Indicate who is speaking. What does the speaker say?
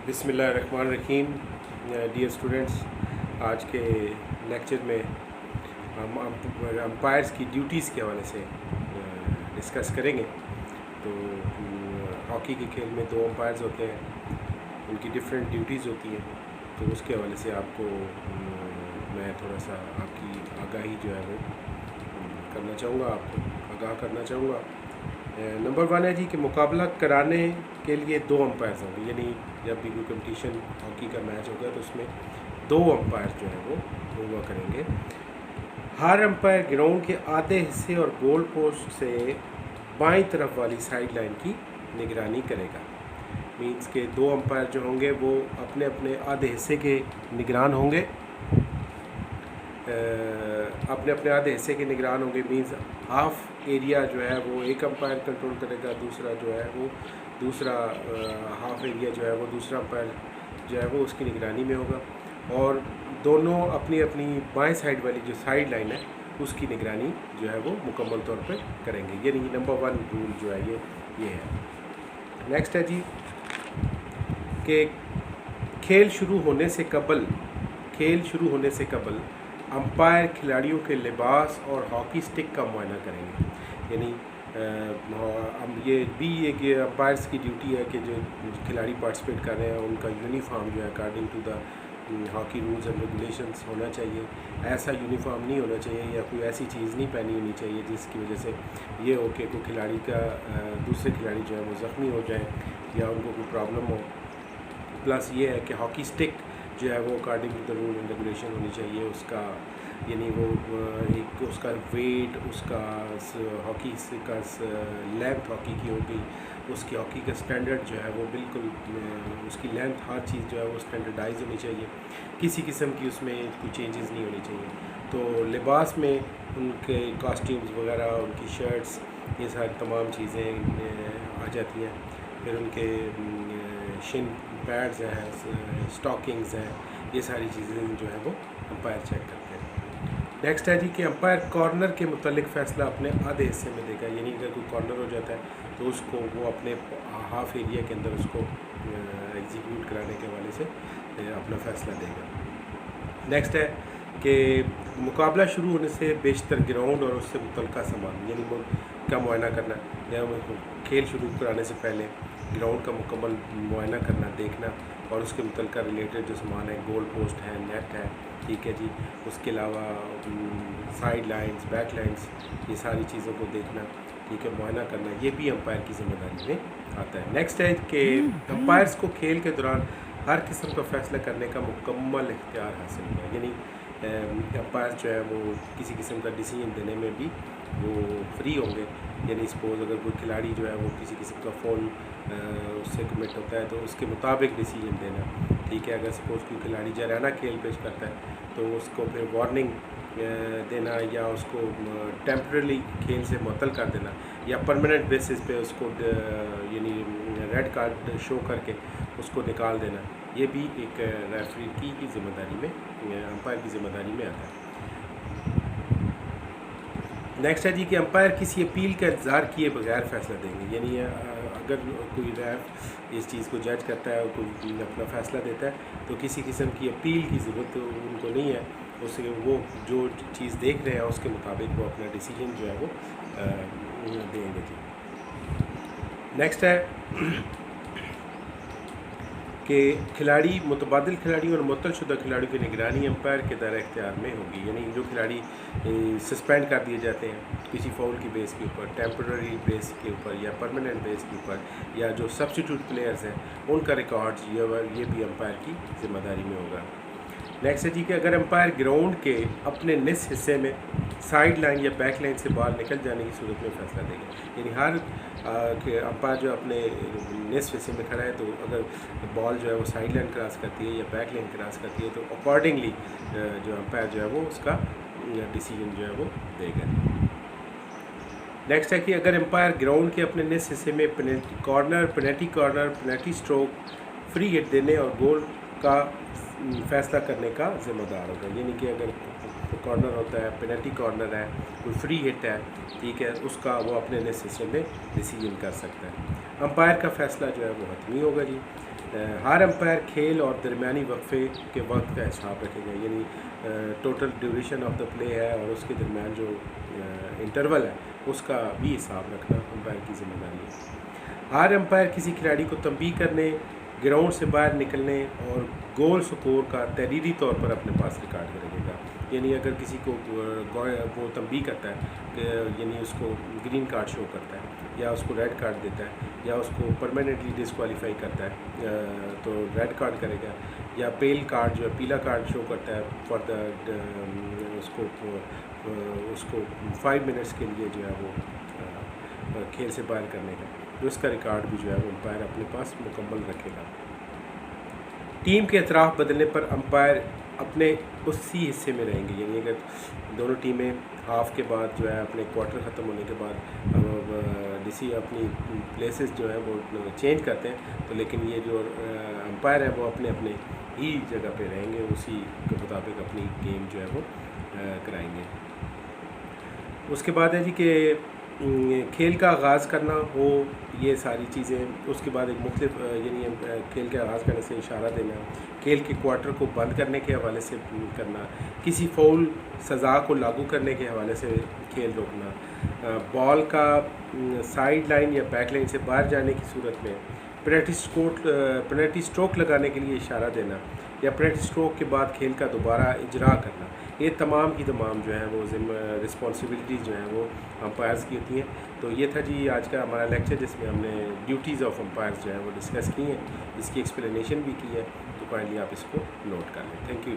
Speaker 1: बिस्मिल्लाहिर्रहमानिर्रहीम। Dear students, आज के लेक्चर में हम अंपायर्स की ड्यूटीज़ के हवाले से डिस्कस करेंगे। तो हॉकी के खेल में 2 अंपायर्स होते हैं, उनकी डिफरेंट ड्यूटीज़ होती हैं। तो उसके हवाले से आपको मैं थोड़ा सा आपकी आगाही जो है वो करना चाहूँगा, आपको आगाह करना चाहूँगा। नंबर 1 है जी कि मुकाबला कराने के लिए 2 अंपायर्स होंगे, यानी जब भी कोई कंपटीशन हॉकी का मैच होगा तो उसमें 2 अंपायर जो है वो हुआ करेंगे। हर अंपायर ग्राउंड के आधे हिस्से और गोल पोस्ट से बाईं तरफ वाली साइड लाइन की निगरानी करेगा। मीन्स के 2 अंपायर जो होंगे वो अपने अपने आधे हिस्से के निगरान होंगे, अपने अपने आधे हिस्से के निगरान होंगे। मीन्स हाफ एरिया जो है वो एक अंपायर कंट्रोल करेगा, दूसरा जो है वो दूसरा हाफ एरिया जो है वो दूसरा अंपायर जो है वो उसकी निगरानी में होगा। और दोनों अपनी अपनी बाएं साइड वाली जो साइड लाइन है उसकी निगरानी जो है वो मुकम्मल तौर पे करेंगे। यानी नंबर 1 रूल जो है ये है। नेक्स्ट है जी कि खेल शुरू होने से कबल अंपायर खिलाड़ियों के लिबास और हॉकी स्टिक का मुआयना करेंगे। यानी ये भी एक अंपायर्स की ड्यूटी है कि जो खिलाड़ी पार्टिसिपेट कर रहे हैं उनका यूनिफॉर्म जो है according to the hockey rules and regulations होना चाहिए। ऐसा यूनिफॉर्म नहीं होना चाहिए या कोई ऐसी चीज़ नहीं पहनी होनी चाहिए जिसकी वजह से ये हो कि कोई खिलाड़ी का दूसरे खिलाड़ी जो है वो ज़ख्मी हो जाए या उनको कोई प्रॉब्लम हो। प्लस ये है कि हॉकी स्टिक जो है वो according to the rule and regulation होनी चाहिए। उसका यानी वो एक उसका वेट, उसका हॉकी का लेंथ हॉकी की होगी, उसकी हॉकी का स्टैंडर्ड जो है वो बिल्कुल उसकी लेंथ हर चीज़ जो है वो स्टैंडर्डाइज होनी चाहिए। किसी किस्म की उसमें कोई चेंजेस नहीं होनी चाहिए। तो लिबास में उनके कॉस्ट्यूम्स वगैरह, उनकी शर्ट्स, ये सारी तमाम चीज़ें आ जाती हैं। फिर उनके शिन पैड्स हैं, स्टॉकिंग्स हैं, ये सारी चीज़ें जो है वो अंपायर चेक करते हैं। नेक्स्ट है जी कि अंपायर कॉर्नर के मुतालिक फ़ैसला अपने आधे हिस्से में देगा। यानी अगर कोई कॉर्नर हो जाता है तो उसको वो अपने हाफ एरिया के अंदर उसको एग्जीक्यूट कराने के हवाले से अपना फ़ैसला देगा। नेक्स्ट है कि मुकाबला शुरू होने से बेशतर ग्राउंड और उससे मुतल्लिक़ा सामान यानी का मुआयना करना, या खेल शुरू कराने से पहले ग्राउंड का मुकम्मल मुआयना करना, देखना, और उसके मुतल्लिक़ा रिलेटेड जो सामान है, गोल पोस्ट है, नेट है, ठीक है जी, उसके अलावा साइड लाइंस, बैक लाइंस, ये सारी चीज़ों को देखना, ठीक है, मुआयना करना, ये भी अंपायर की ज़िम्मेदारी में आता है। नेक्स्ट है कि अंपायर्स को खेल के दौरान हर किस्म का फ़ैसला करने का मुकम्मल इख्तियार हासिल हुआ। यानी अंपायर जो है वो किसी किस्म का डिसीजन देने में भी वो फ्री होंगे। यानी सपोज़ अगर कोई खिलाड़ी जो है वो किसी किस्म का फ़ॉल उससे कमिट होता है तो उसके मुताबिक डिसीजन देना, ठीक है। अगर सपोज़ कोई खिलाड़ी जराना खेल पेश करता है तो उसको फिर वार्निंग देना या उसको टेम्परेरी खेल से मुअत्तल कर देना या परमानेंट बेसिस पे उसको यानी रेड कार्ड शो करके उसको निकाल देना, ये भी एक रेफरी की ज़िम्मेदारी में, अंपायर की ज़िम्मेदारी में आता है। नेक्स्ट है जी कि अंपायर किसी अपील का इंतज़ार किए बगैर फ़ैसला देंगे। यानी अगर कोई रेफ इस चीज़ को जज करता है और कोई अपना फ़ैसला देता है तो किसी किस्म की अपील की ज़रूरत उनको नहीं है। उससे वो जो चीज़ देख रहे हैं उसके मुताबिक वो अपना डिसीजन जो है वो देंगे जी। नेक्स्ट है कि खिलाड़ी, मुतबादिल खिलाड़ी और मुअत्तलशुदा खिलाड़ियों की निगरानी अंपायर के दायरे इख्तियार में होगी। यानी जो खिलाड़ी सस्पेंड कर दिए जाते हैं किसी फाउल की बेस के ऊपर, टेम्पररी बेस के ऊपर या परमानेंट बेस के ऊपर, या जो सब्स्टिट्यूट प्लेयर्स हैं उनका रिकॉर्ड्स ये भी अंपायर की ज़िम्मेदारी में होगा। नेक्स्ट है जी कि अगर अंपायर ग्राउंड के अपने निस हिस्से में साइड लाइन या बैक लाइन से बाहर निकल जाने की सूरत में फ़ैसला देगा। यानी हर अंपायर जो अपने निस हिस्से में खड़ा है तो अगर बॉल जो है वो साइड लाइन क्रॉस करती है या बैक लाइन क्रॉस करती है तो अकॉर्डिंगली जो अंपायर जो है वो उसका डिसीजन जो है वो देगा। नेक्स्ट है कि अगर अंपायर ग्राउंड के अपने निस हिस्से में penalty corner, penalty stroke, free hit देने और गोल का फ़ैसला करने का ज़िम्मेदार होगा। यानी कि अगर कॉर्नर होता है, पेनल्टी कॉर्नर है, कोई फ्री हिट है, ठीक है, उसका वो अपने निस हिस्से में डिसीजन कर सकता है। अंपायर का फ़ैसला जो है वो हतमी होगा जी। हर अंपायर खेल और दरमियानी वक्फे के वक्त का हिसाब रखेगा, यानी total duration of the play है और उसके दरमियान जो इंटरवल है उसका भी हिसाब रखना अंपायर की ज़िम्मेदारी है। हर अंपायर किसी खिलाड़ी को तंबीह करने, ग्राउंड से बाहर निकलने और गोल स्कोर का तहरीरी तौर पर अपने पास रिकॉर्ड करेगा। यानी अगर किसी को वो तंबीह करता है, यानी उसको ग्रीन कार्ड शो करता है या उसको रेड कार्ड देता है या उसको परमानेंटली डिसक्वालीफाई करता है तो रेड कार्ड करेगा, या पेल कार्ड जो है पीला कार्ड शो करता है फॉर द उसको 5 मिनट्स के लिए जो है वो खेल से बाहर करने का, तो उसका रिकॉर्ड भी जो है वो अंपायर अपने पास मुकम्मल रखेगा। टीम के अतराफ़ बदलने पर अंपायर अपने उसी हिस्से में रहेंगे, यानी अगर दोनों टीमें हाफ के बाद जो है अपने क्वार्टर ख़त्म होने के बाद डीसी अपनी प्लेसेस जो है वो चेंज करते हैं, तो लेकिन ये जो अंपायर है वो अपने अपने ही जगह पे रहेंगे, उसी के मुताबिक अपनी गेम जो है वो कराएंगे। उसके बाद है जी कि खेल का आगाज़ करना हो, ये सारी चीज़ें। उसके बाद एक मुख्तलिफ यानी खेल के आगाज़ करने से इशारा देना, खेल के क्वार्टर को बंद करने के हवाले से करना, किसी फाउल सज़ा को लागू करने के हवाले से खेल रोकना, बॉल का साइड लाइन या बैक लाइन से बाहर जाने की सूरत में पेनल्टी स्ट्रोक लगाने के लिए इशारा देना, या पेनल्टी स्ट्रोक के बाद खेल का दोबारा इजरा करना, ये तमाम की तमाम जो है वो रिस्पॉन्सिबिलिटीज़ जो हैं वो अंपायर्स की होती हैं। तो ये था जी आज का हमारा लेक्चर, जिसमें हमने ड्यूटीज़ ऑफ अंपायर्स जो है वो डिस्कस की हैं, इसकी एक्सप्लेनेशन भी की है, तो काइंडली आप इसको नोट कर लें। Thank you.